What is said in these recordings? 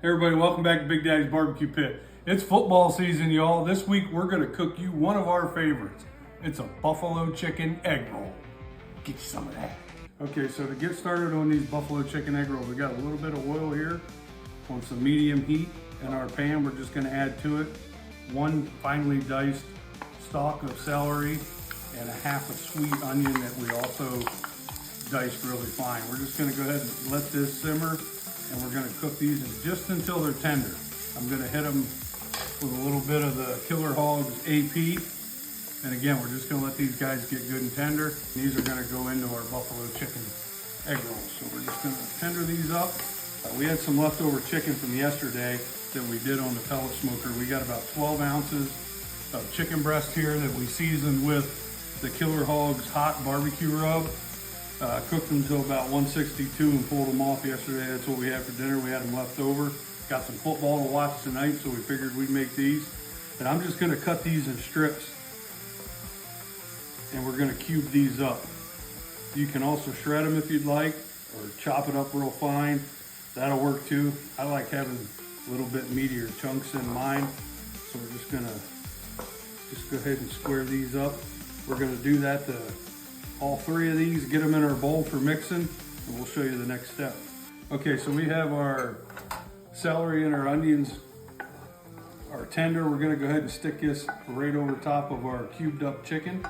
Hey everybody, welcome back to Big Daddy's Barbecue Pit. It's football season, y'all. This week we're gonna cook you one of our favorites. It's a buffalo chicken egg roll. Get you some of that. Okay, so to get started on these buffalo chicken egg rolls, we got a little bit of oil here on some medium heat in our pan. We're just gonna add to it one finely diced stalk of celery and a half a sweet onion that we also diced really fine. We're just gonna go ahead and let this simmer, and we're gonna cook these just until they're tender. I'm gonna hit them with a little bit of the Killer Hogs AP. And again, we're just gonna let these guys get good and tender. These are gonna go into our buffalo chicken egg rolls. So we're just gonna tender these up. We had some leftover chicken from yesterday that we did on the pellet smoker. We got about 12 ounces of chicken breast here that we seasoned with the Killer Hogs Hot Barbecue Rub. Cooked them until about 162 and pulled them off yesterday. That's what we had for dinner. We had them left over. Got some football to watch tonight, so we figured we'd make these. And I'm just gonna cut these in strips, and we're gonna cube these up. You can also shred them if you'd like, or chop it up real fine. That'll work too. I like having a little bit meatier chunks in mine. So we're just gonna go ahead and square these up. We're gonna do that to all three of these, get them in our bowl for mixing, and we'll show you the next step. Okay, so we have our celery and our onions are tender. We're gonna go ahead and stick this right over top of our cubed up chicken.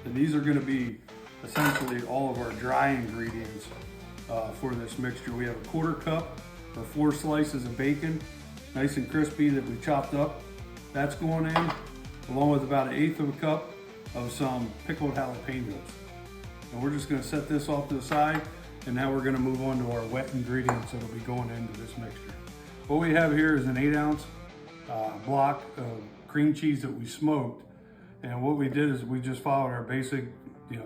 And these are gonna be essentially all of our dry ingredients for this mixture. We have a 1/4 cup or 4 slices of bacon, nice and crispy, that we chopped up. That's going in, along with about 1/8 of a cup of some pickled jalapeños. And we're just gonna set this off to the side, and now we're gonna move on to our wet ingredients that'll be going into this mixture. What we have here is an 8-ounce block of cream cheese that we smoked. And what we did is we just followed our basic,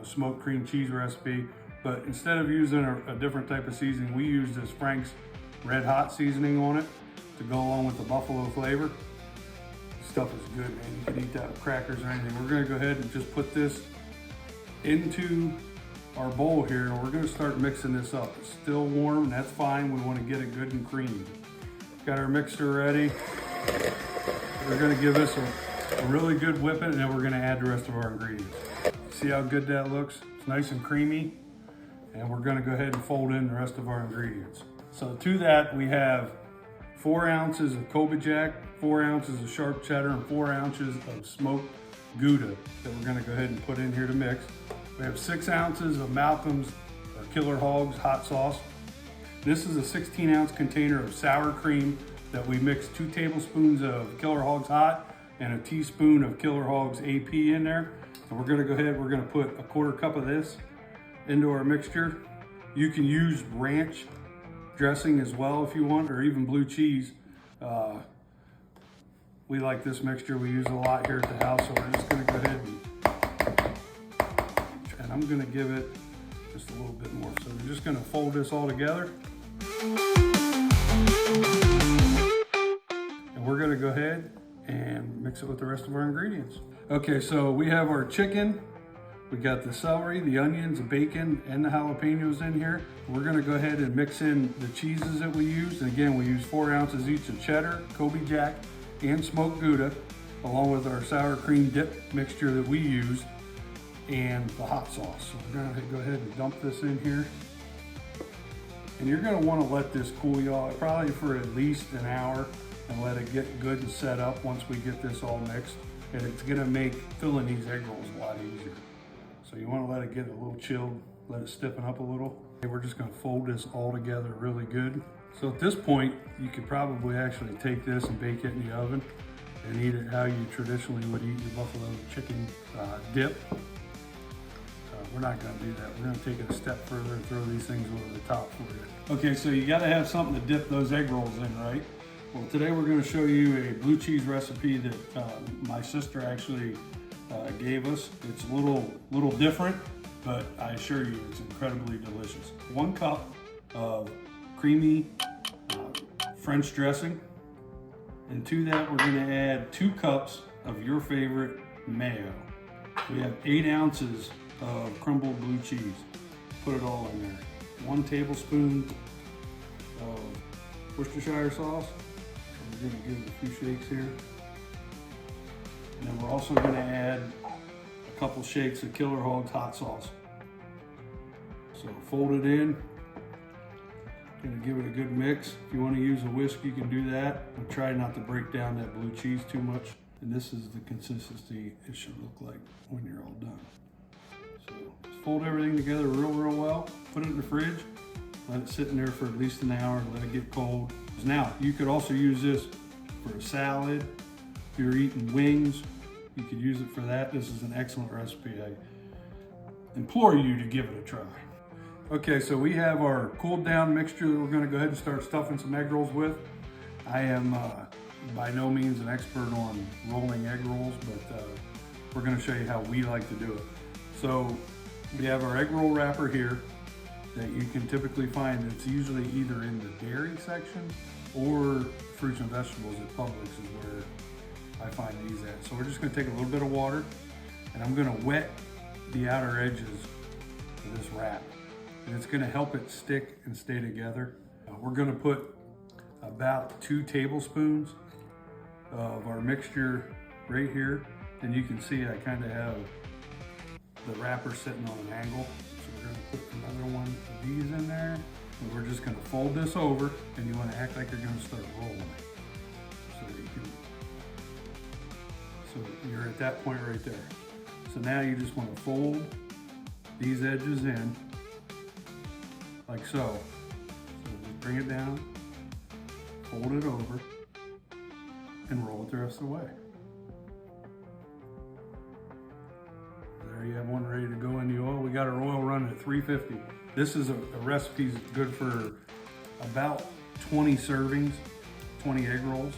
smoked cream cheese recipe, but instead of using a different type of seasoning, we used this Frank's Red Hot seasoning on it to go along with the buffalo flavor. This stuff is good, man. You can eat that with crackers or anything. We're gonna go ahead and just put this into our bowl here, and we're gonna start mixing this up. It's still warm, and that's fine. We wanna get it good and creamy. Got our mixture ready. We're gonna give this a really good whipping, and then we're gonna add the rest of our ingredients. See how good that looks? It's nice and creamy, and we're gonna go ahead and fold in the rest of our ingredients. So to that, we have 4 ounces of Colby Jack, 4 ounces of sharp cheddar, and 4 ounces of smoked gouda that we're gonna go ahead and put in here to mix. We have 6 ounces of Malcolm's or Killer Hogs Hot Sauce. This is a 16-ounce container of sour cream that we mixed 2 tablespoons of Killer Hogs Hot and a teaspoon of Killer Hogs AP in there. And we're gonna go ahead, we're gonna put a 1/4 cup of this into our mixture. You can use ranch dressing as well if you want, or even blue cheese. We like this mixture. We use it a lot here at the house, so we're just gonna go ahead and I'm gonna give it just a little bit more. So we're just gonna fold this all together. And we're gonna go ahead and mix it with the rest of our ingredients. Okay, so we have our chicken. We got the celery, the onions, the bacon, and the jalapeños in here. We're gonna go ahead and mix in the cheeses that we used. And again, we use 4 ounces each of cheddar, Colby Jack, and smoked gouda, along with our sour cream dip mixture that we used, and the hot sauce. So we're gonna go ahead and dump this in here. And you're gonna wanna let this cool, y'all, probably for at least an hour, and let it get good and set up once we get this all mixed. And it's gonna make filling these egg rolls a lot easier. So you wanna let it get a little chilled, let it stiffen up a little. And we're just gonna fold this all together really good. So at this point, you could probably actually take this and bake it in the oven and eat it how you traditionally would eat your buffalo chicken dip. We're not gonna do that. We're gonna take it a step further and throw these things over the top for you. Okay, so you gotta have something to dip those egg rolls in, right? Well, today we're gonna show you a blue cheese recipe that my sister actually gave us. It's a little different, but I assure you it's incredibly delicious. 1 cup of creamy French dressing. And to that, we're gonna add 2 cups of your favorite mayo. We have 8 ounces of crumbled blue cheese. Put it all in there. 1 tablespoon of Worcestershire sauce. So we're gonna give it a few shakes here. And then we're also gonna add a couple shakes of Killer Hogs Hot Sauce. So fold it in. Gonna give it a good mix. If you want to use a whisk, you can do that. But try not to break down that blue cheese too much. And this is the consistency it should look like when you're all done. So just fold everything together real well. Put it in the fridge. Let it sit in there for at least an hour. Let it get cold. Now, you could also use this for a salad. If you're eating wings, you could use it for that. This is an excellent recipe. I implore you to give it a try. Okay, so we have our cooled down mixture that we're gonna go ahead and start stuffing some egg rolls with. I am by no means an expert on rolling egg rolls, but we're gonna show you how we like to do it. So we have our egg roll wrapper here that you can typically find. It's usually either in the dairy section or fruits and vegetables at Publix is where I find these at. So we're just gonna take a little bit of water and I'm gonna wet the outer edges of this wrap. And it's gonna help it stick and stay together. We're gonna put about 2 tablespoons of our mixture right here. And you can see I kind of have the wrapper sitting on an angle. So we're gonna put another one of these in there. And we're just gonna fold this over and you wanna act like you're gonna start rolling. So you're at that point right there. So now you just wanna fold these edges in like so. So just bring it down, fold it over, and roll it the rest of the way. There you have one ready to go in the oil. We got our oil running at 350. This is a recipe that's good for about 20 servings, 20 egg rolls.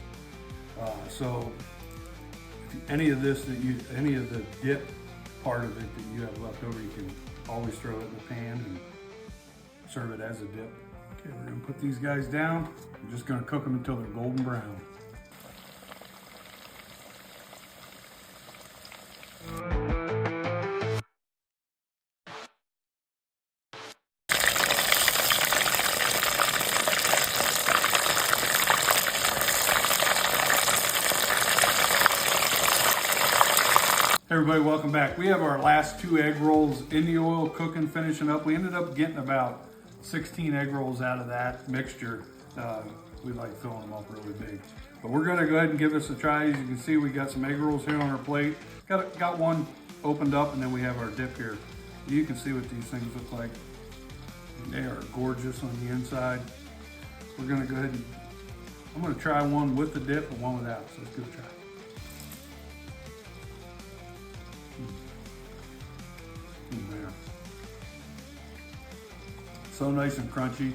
So if any of this any of the dip part of it that you have left over, you can always throw it in the pan and serve it as a dip. Okay, we're gonna put these guys down. I'm just gonna cook them until they're golden brown. Hey everybody, welcome back. We have our last 2 egg rolls in the oil, cooking, finishing up. We ended up getting about 16 egg rolls out of that mixture. We like filling them up really big. But we're gonna go ahead and give this a try. As you can see, we got some egg rolls here on our plate. Got one opened up, and then we have our dip here. You can see what these things look like. And they are gorgeous on the inside. We're gonna go ahead and, I'm gonna try one with the dip and one without, so let's give it a try. Man. So nice and crunchy,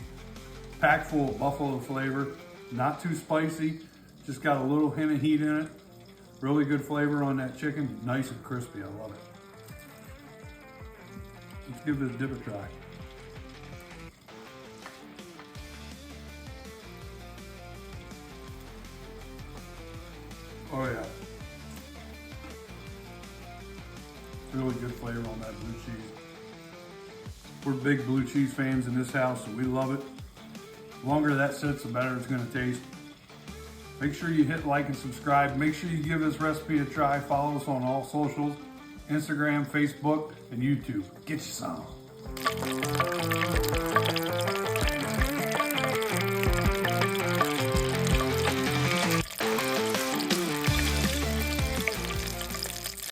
packed full of buffalo flavor, not too spicy, just got a little hint of heat in it. Really good flavor on that chicken, nice and crispy, I love it. Let's give this dip a try. Oh yeah. Really good flavor on that blue cheese. We're big blue cheese fans in this house, so we love it. The longer that sits, the better it's gonna taste. Make sure you hit like and subscribe. Make sure you give this recipe a try. Follow us on all socials, Instagram, Facebook, and YouTube. Get you some.